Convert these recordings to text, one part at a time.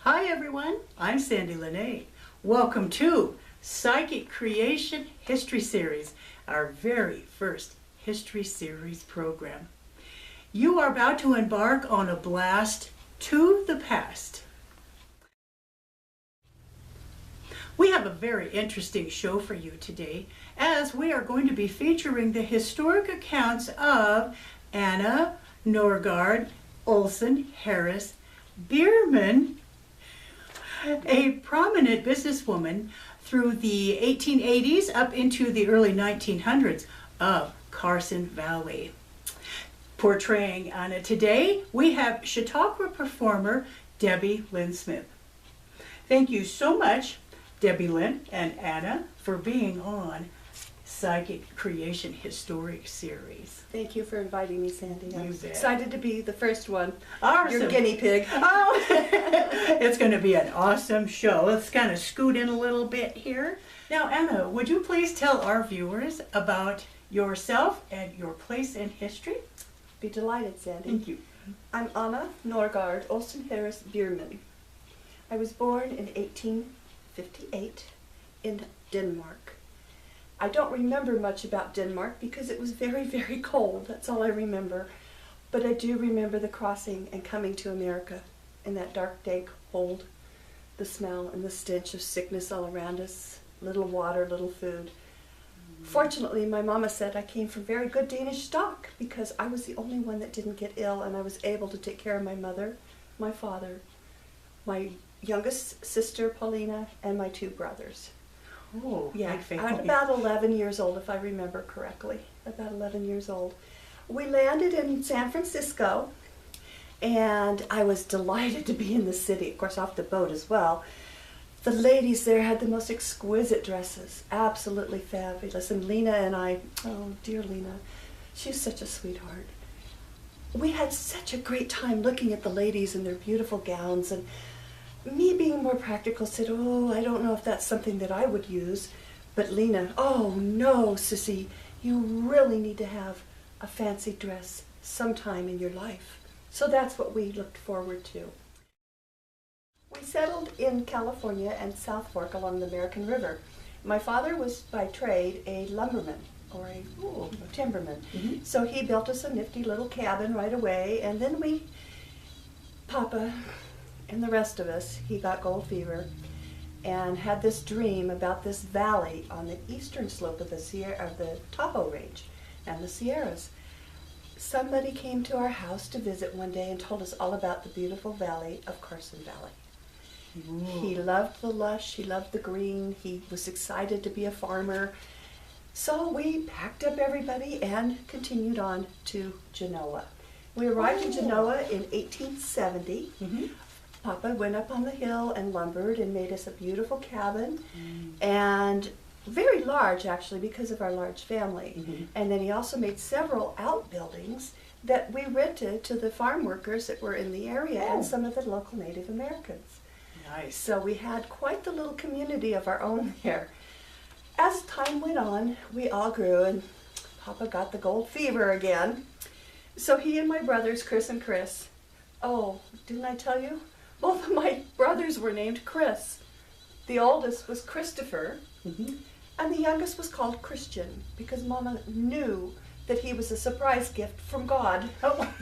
Hi everyone, I'm Sandie La Nae. Welcome to Psychic Creation History Series, our very first History Series program. You are about to embark on a blast to the past. We have a very interesting show for you today, as we are going to be featuring the historic accounts of Anna, Norgaard, Olsen, Harris, Behrman, a prominent businesswoman through the 1880s up into the early 1900s of Carson Valley. Portraying Anna today, we have Chautauqua performer DebiLynn Smith. Thank you so much, DebiLynn and Anna, for being on Psychic Creation Historic Series. Thank you for inviting me, Sandie. I'm bet. excited to be the first one. Awesome. Your guinea pig. Oh, it's going to be an awesome show. Let's kind of scoot in a little bit here. Now, Anna, would you please tell our viewers about yourself and your place in history? Be delighted, Sandie. Thank you. I'm Anna Norgaard Olsen Harris Behrman. I was born in 1858 in Denmark. I don't remember much about Denmark because it was very, very cold. That's all I remember. But I do remember the crossing and coming to America in that dark day cold, the smell and the stench of sickness all around us, little water, little food. Fortunately, my mama said I came from very good Danish stock because I was the only one that didn't get ill, and I was able to take care of my mother, my father, my youngest sister, Paulina, and my two brothers. Oh, Yeah, big I'm family. about 11 years old, if I remember correctly. About 11 years old. We landed in San Francisco, and I was delighted to be in the city, of course, off the boat as well. The ladies there had the most exquisite dresses, absolutely fabulous. And Lena and I, oh, dear Lena, she's such a sweetheart. We had such a great time looking at the ladies in their beautiful gowns, and me being more practical said, oh, I don't know if that's something that I would use. But Lena, oh no, Sissy, you really need to have a fancy dress sometime in your life. So that's what we looked forward to. We settled in California and South Fork along the American River. My father was by trade a lumberman or a timberman. Mm-hmm. So he built us a nifty little cabin right away, and then Papa and the rest of us, he got gold fever and had this dream about this valley on the eastern slope of the Tahoe Range and the Sierras. Somebody came to our house to visit one day and told us all about the beautiful valley of Carson Valley. Ooh. He loved the lush, he loved the green, he was excited to be a farmer. So we packed up everybody and continued on to Genoa. We arrived in Genoa in 1870. Mm-hmm. Papa went up on the hill and lumbered and made us a beautiful cabin, and very large actually because of our large family. Mm-hmm. And then he also made several outbuildings that we rented to the farm workers that were in the area and some of the local Native Americans. Nice. So we had quite the little community of our own there. As time went on, we all grew, and Papa got the gold fever again. So he and my brothers, Chris and Chris, oh, didn't I tell you? Both of my brothers were named Chris. The oldest was Christopher, and the youngest was called Christian, because Mama knew that he was a surprise gift from God. Oh.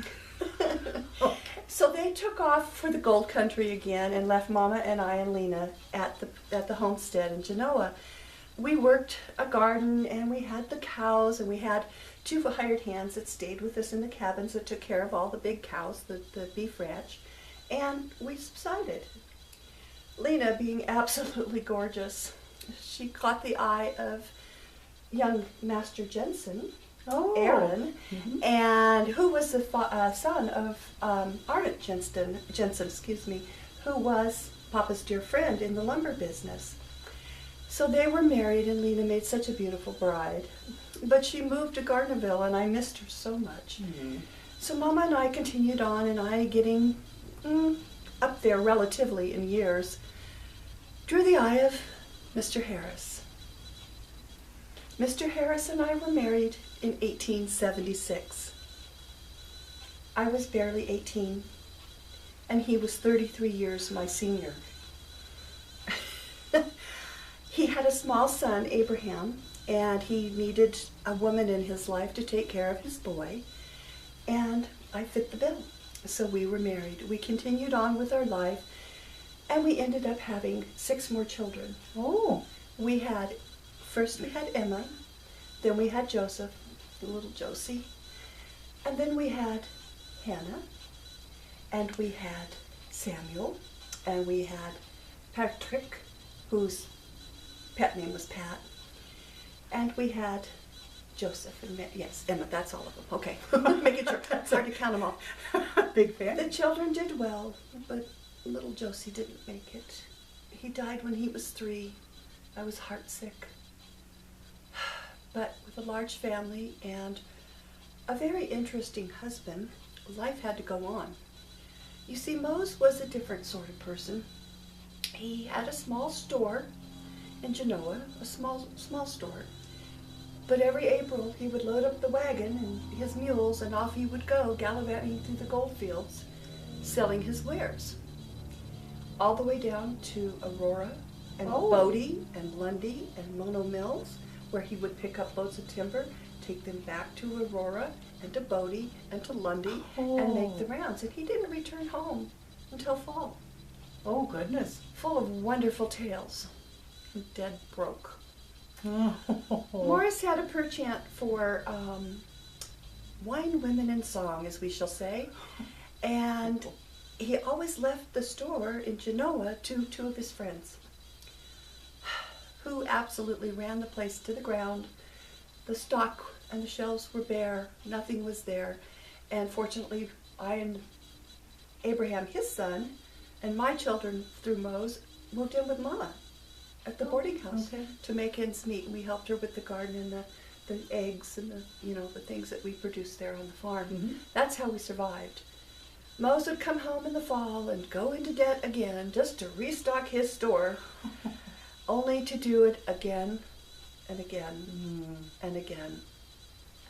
So they took off for the gold country again and left Mama and I and Lena at the homestead in Genoa. We worked a garden, and we had the cows, and we had two hired hands that stayed with us in the cabins that took care of all the big cows, the beef ranch. And we subsided. Lena, being absolutely gorgeous, she caught the eye of young Master Jensen, Aaron, and who was the son of Arnott Jensen, who was Papa's dear friend in the lumber business. So they were married, and Lena made such a beautiful bride. But she moved to Gardnerville, and I missed her so much. Mm-hmm. So Mama and I continued on, and I, getting up there relatively in years, drew the eye of Mr. Harris. Mr. Harris and I were married in 1876. I was barely 18. and he was 33 years my senior. He had a small son, Abraham, and he needed a woman in his life to take care of his boy, and I fit the bill. So we were married. We continued on with our life, and we ended up having 6 more children. Oh. First we had Emma, then we had Joseph, the little Josie, and then we had Hannah, and we had Samuel, and we had Patrick, whose pet name was Pat, and we had Joseph and yes, Emma, that's all of them. Okay, making sure. It's hard to count them all. Big fan. The children did well, but little Josie didn't make it. He died when he was 3. I was heartsick. But with a large family and a very interesting husband, life had to go on. You see, Mose was a different sort of person. He had a small store in Genoa, a small store. But every April he would load up the wagon and his mules, and off he would go gallivanting through the gold fields, selling his wares. All the way down to Aurora and Bodie and Lundy and Mono Mills, where he would pick up loads of timber, take them back to Aurora and to Bodie and to Lundy and make the rounds. And he didn't return home until fall. Oh, goodness. Full of wonderful tales. Dead broke. Oh. Morris had a penchant for wine, women, and song, as we shall say. And he always left the store in Genoa to 2 of his friends, who absolutely ran the place to the ground. The stock and the shelves were bare. Nothing was there. And fortunately, I and Abraham, his son, and my children through Mose moved in with Mama at the boarding house to make ends meet. And we helped her with the garden and the eggs and the things that we produced there on the farm. Mm-hmm. That's how we survived. Mose would come home in the fall and go into debt again just to restock his store, only to do it again and again and again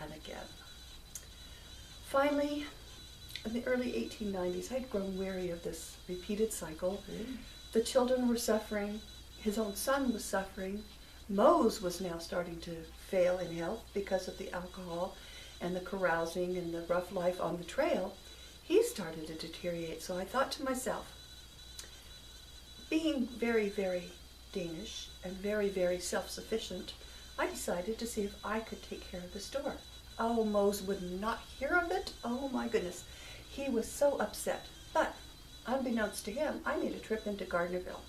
and again. Finally, in the early 1890s, I'd grown weary of this repeated cycle. The children were suffering. His own son was suffering. Mose was now starting to fail in health because of the alcohol and the carousing and the rough life on the trail. He started to deteriorate. So I thought to myself, being very, very Danish and very, very self-sufficient, I decided to see if I could take care of the store. Oh, Mose would not hear of it. Oh my goodness. He was so upset. But unbeknownst to him, I made a trip into Gardnerville.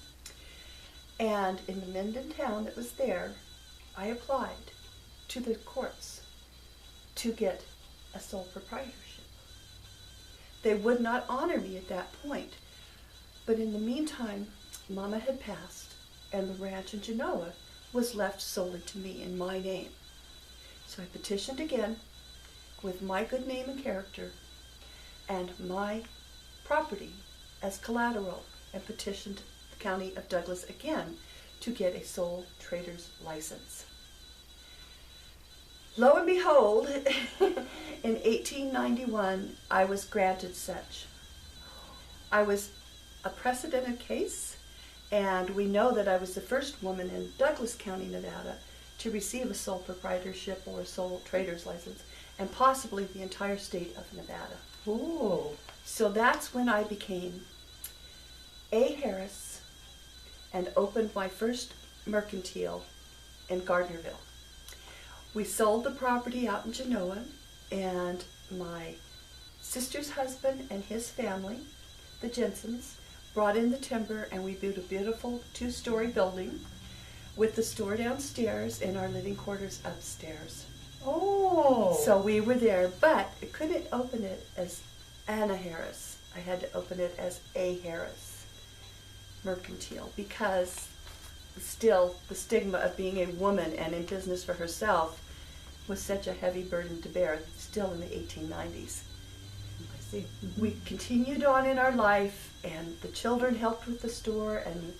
And in the Minden town that was there, I applied to the courts to get a sole proprietorship. They would not honor me at that point. But in the meantime, Mama had passed, and the ranch in Genoa was left solely to me in my name. So I petitioned again with my good name and character and my property as collateral, and petitioned the county of Douglas again to get a sole trader's license. Lo and behold, in 1891, I was granted such. I was a precedented case, and we know that I was the first woman in Douglas County, Nevada, to receive a sole proprietorship or a sole trader's license, and possibly the entire state of Nevada. Oh. So that's when I became A. Harris and opened my first mercantile in Gardnerville. We sold the property out in Genoa, and my sister's husband and his family, the Jensens, brought in the timber, and we built a beautiful 2-story building with the store downstairs and our living quarters upstairs. Oh. So we were there, but I couldn't open it as Anna Harris. I had to open it as A. Harris Mercantile, because still the stigma of being a woman and in business for herself was such a heavy burden to bear, still in the 1890s. I see. Mm-hmm. We continued on in our life, and the children helped with the store, and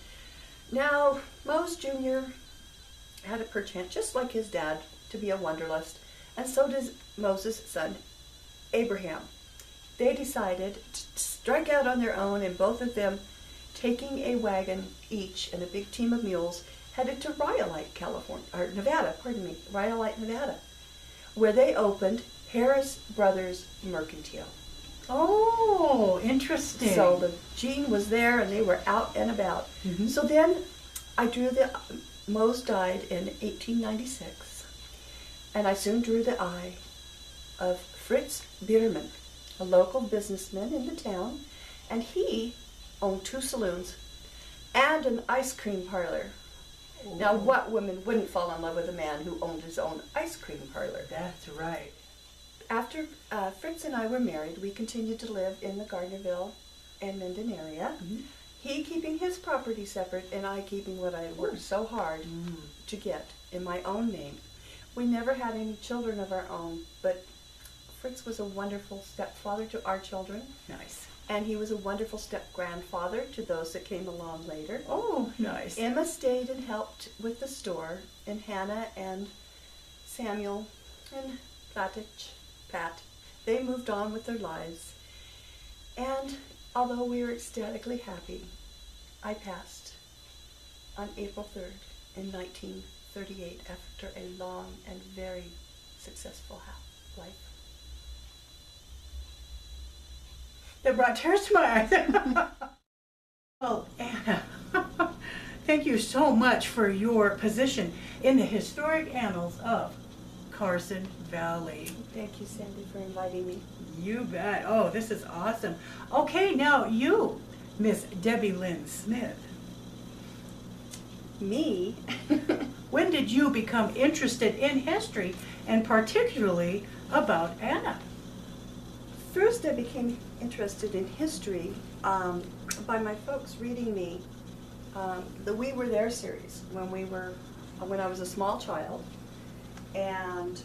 now Mose Jr. had a perchance, just like his dad, to be a wanderlust, and so does Moses' son, Abraham. They decided strike out on their own, and both of them, taking a wagon each and a big team of mules, headed to Rhyolite, California, or Nevada, pardon me, Rhyolite, Nevada, where they opened Harris Brothers Mercantile. Oh, interesting. So the gene was there, and they were out and about. Mhm. So then I drew Mose died in 1896, and I soon drew the eye of Fritz Behrman, a local businessman in the town, and he owned 2 saloons and an ice cream parlor. Now, what woman wouldn't fall in love with a man who owned his own ice cream parlor? That's right. After Fritz and I were married, we continued to live in the Gardnerville and Minden area. Mhm. He keeping his property separate, and I keeping what I had worked so hard to get in my own name. We never had any children of our own, but Fritz was a wonderful stepfather to our children, Nice. and he was a wonderful step-grandfather to those that came along later. Oh, nice. Emma stayed and helped with the store, and Hannah and Samuel and Pat, they moved on with their lives. And although we were ecstatically happy, I passed on April 3rd in 1938 after a long and very successful life. That brought tears to my eyes. Well, Anna, thank you so much for your position in the historic annals of Carson Valley. Thank you, Sandy, for inviting me. You bet. Oh, this is awesome. Okay, now you, Miss DebiLynn Smith. Me? When did you become interested in history, and particularly about Anna? First, I became interested in history by my folks reading me the We Were There series when I was a small child. And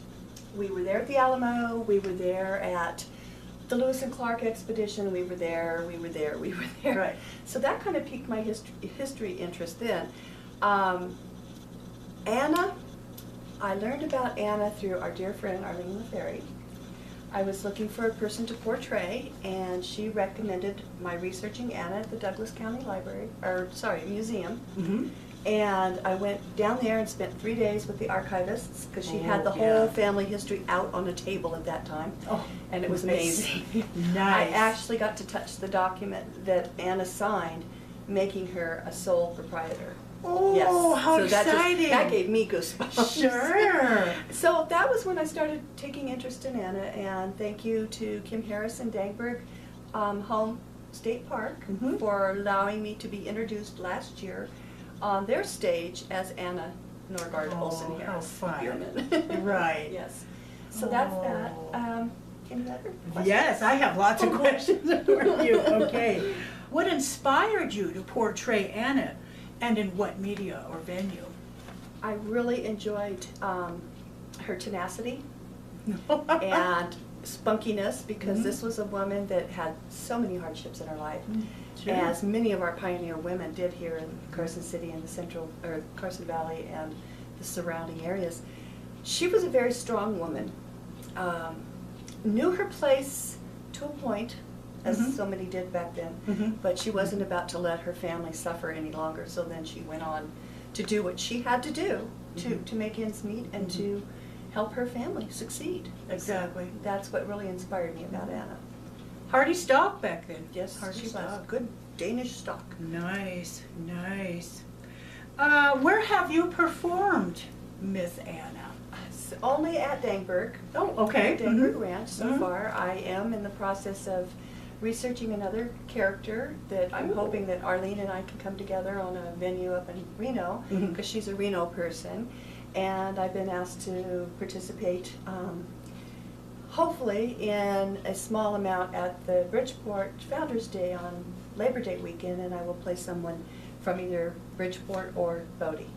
we were there at the Alamo, we were there at the Lewis and Clark expedition, we were there. Right. So that kind of piqued my history interest then. Anna, I learned about Anna through our dear friend Arlene LaFerry. I was looking for a person to portray, and she recommended my researching Anna at the Douglas County Museum. Mm-hmm. And I went down there and spent 3 days with the archivists, because she had the yeah. whole family history out on a table at that time. Oh, and it was nice. amazing. Nice. I actually got to touch the document that Anna signed, making her a sole proprietor. Oh, Yes. how So exciting. that gave me goosebumps. Sure. So that was when I started taking interest in Anna, and thank you to Kim Harris and Dagberg Home State Park Mhm. for allowing me to be introduced last year on their stage as Anna Norgaard Olsen Oh, how Harris fun. Behrman. Right. Yes. So that's that. Oh. Any other questions? Yes, I have lots of questions for you. Okay. What inspired you to portray Anna, and in what media or venue? I really enjoyed her tenacity and spunkiness, because Mhm. this was a woman that had so many hardships in her life, Sure. as many of our pioneer women did here in Carson City and the Carson Valley and the surrounding areas. She was a very strong woman, knew her place to a point, as Mhm. so many did back then, Mhm. but she wasn't about to let her family suffer any longer, so then she went on to do what she had to do to make ends meet and Mhm. to help her family succeed. Exactly. So that's what really inspired me about Anna. Hardy stock back then. Yes, Hardy she was stock. good Danish stock. Nice, nice. Where have you performed, Miss Anna? Only at Dangberg. Oh, okay. Dangberg Mhm. Ranch so Mhm. far. I am in the process of researching another character that I'm Ooh. hoping that Arlene and I can come together on a venue up in Reno, Mhm. because she's a Reno person, and I've been asked to participate hopefully in a small amount at the Bridgeport Founders Day on Labor Day weekend, and I will play someone from either Bridgeport or Bodie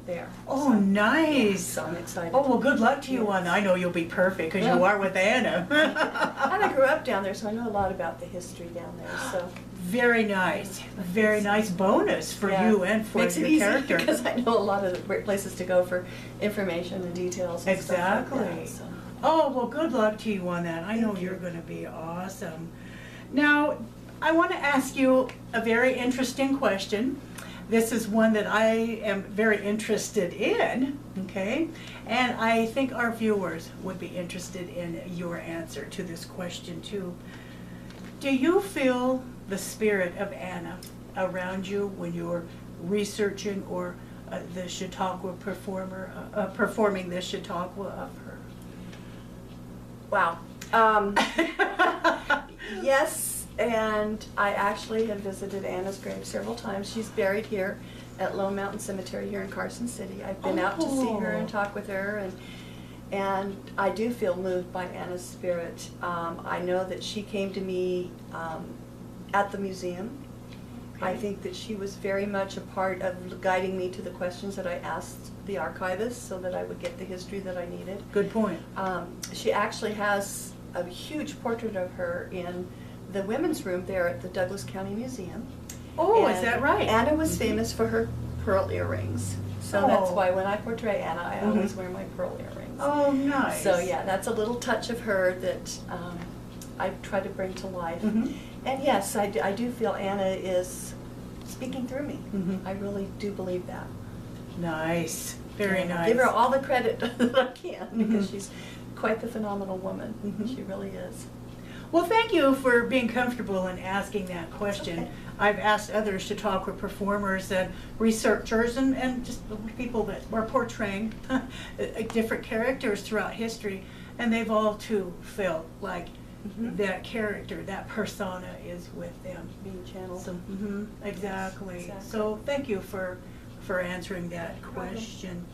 there. Oh, So, nice. so I'm excited. Oh, well, good luck to you Yes. on that. I know you'll be perfect because you Yeah. are with Anna. And I grew up down there, so I know a lot about the history down there. So Very nice. Very nice bonus for yeah, you and for makes your it easy character. because I know a lot of the great places to go for information and details. And Exactly. Stuff like that, so. Oh, well, good luck to you on that. I know Thank you're you. going to be awesome. Now, I want to ask you a very interesting question. This is one that I am very interested in, okay? And I think our viewers would be interested in your answer to this question too. Do you feel the spirit of Anna around you when you're researching or the Chautauqua performer, performing the Chautauqua of her? Wow. Yes, and I actually have visited Anna's grave several times. She's buried here at Lone Mountain Cemetery here in Carson City. I've been out to see her and talk with her, and I do feel moved by Anna's spirit. I know that she came to me at the museum. I think that she was very much a part of guiding me to the questions that I asked the archivist so that I would get the history that I needed. Good point. She actually has a huge portrait of her in the women's room there at the Douglas County Museum. Oh, And is that right? Anna was famous for her pearl earrings. So that's why when I portray Anna, I always wear my pearl earrings. Oh, nice. So yeah, that's a little touch of her that I try to bring to life. And yes, I do feel Anna is speaking through me. I really do believe that. Nice. Very And I nice. give her all the credit that I can because she's quite the phenomenal woman. She really is. Well, thank you for being comfortable in asking that question. Okay. I've asked other Chautauqua performers and researchers and just people that are portraying different characters throughout history, and they've all too felt like that character, that persona is with them. Being channeled. So, exactly. Exactly. So thank you for answering that question.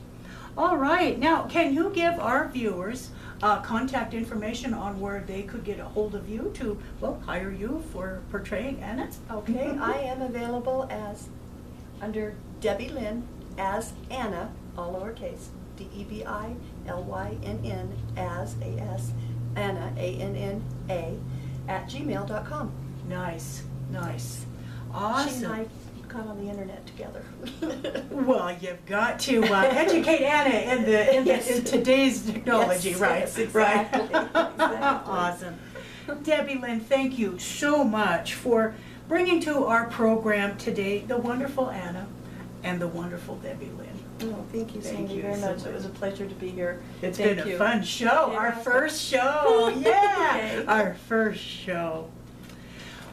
All right, now can you give our viewers contact information on where they could get a hold of you to, well, hire you for portraying Anna? Okay, I am available as under DebiLynn as Anna, all lowercase, DebiLynn as A-S, Anna, A-N-N-A, at gmail.com. Nice, nice. She Awesome. and I got on the internet together. Well, you've got to educate Anna in Yes. today's technology, Yes, right? yes, exactly, Right. exactly. Awesome. DebiLynn, thank you so much for bringing to our program today the wonderful Anna and the wonderful DebiLynn. Oh, thank you, Thank Sandy, you very so much. much. It was a pleasure to be here. It's Thank been you. a fun show, our Yeah. first show. Yeah, Yay. our first show.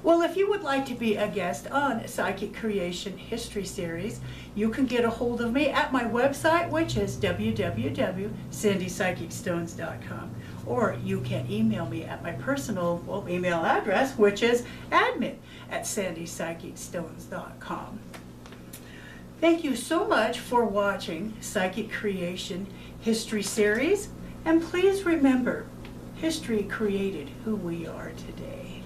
Well, if you would like to be a guest on Psychic Creation History Series, you can get a hold of me at my website, which is www.sandypsychicstones.com. Or you can email me at my personal email address, which is admin@sandypsychicstones.com. Thank you so much for watching Psychic Creation History Series. And please remember, history created who we are today.